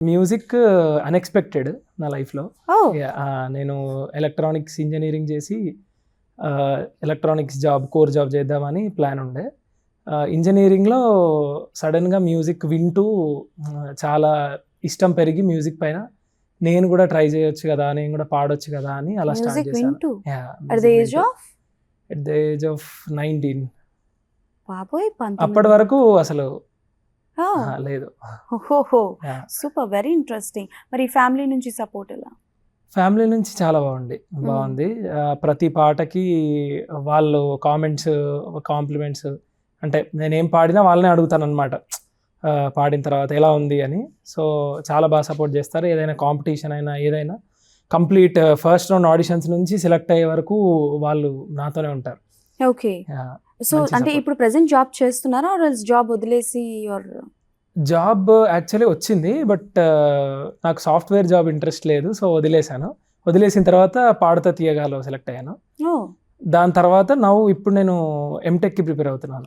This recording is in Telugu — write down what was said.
మ్యూజిక్ అన్ఎక్స్పెక్టెడ్ నా లైఫ్‌లో. ఓ నేను ఎలక్ట్రానిక్స్ ఇంజినీరింగ్ చేసి ఎలక్ట్రానిక్స్ జాబ్, కోర్ జాబ్ చేద్దామని ప్లాన్ ఉండే. ఇంజినీరింగ్‌లో సడెన్‌గా మ్యూజిక్ వింటూ చాలా ఇష్టం పెరిగి మ్యూజిక్ పైన నేను కూడా ట్రై చేయొచ్చు కదా! నేను కూడా పాడొచ్చు కదా! అని అలా స్టార్ట్ మ్యూజిక్ చేశాను. వింటూ yeah! At the age of at the age of 19. బాబోయ్ అప్పటి వరకు అసలు లేదు. ఓహోహో యాహ్! Super very interesting. మరి ఫ్యామిలీ నుంచి సపోర్ట్ ఎలా? ఫ్యామిలీ నుంచి చాలా బాగుంది. ప్రతి పాటకి వాళ్ళు కామెంట్స్, కాంప్లిమెంట్స్, అంటే నేనేం పాడినా వాళ్ళనే అడుగుతాననమాట. పాడిన తర్వాత ఎలా ఉంది అని. సో చాలా బాగా సపోర్ట్ చేస్తారు. ఏదైనా కాంపిటీషన్ అయినా ఏదైనా కంప్లీట్ ఫస్ట్ రౌండ్ ఆడిషన్స్ నుంచి సెలెక్ట్ అయ్యే వరకు వాళ్ళు నాతోనే ఉంటారు. ఓకే. యాహ్! సో మంచి అంటే support. ఇప్పుడు ప్రెసెంట్ జాబ్ చేస్తున్నారా ఆర్ ఎల్స్ జాబ్ వదిలేసి ఆర్? జాబ్ యాక్చువల్లీ వచ్చింది. బట్ నాకు సాఫ్ట్‌వేర్ జాబ్ ఇంట్రెస్ట్ లేదు. సో వదిలేసాను. వదిలేసిన తర్వాత పాడుతా తీయగాలో సెలెక్ట్ అయ్యాను. ఓ దాని తర్వాత ఇప్పుడు నేను ఎంటెక్‌కి ప్రిపేర్ అవుతున్నాను.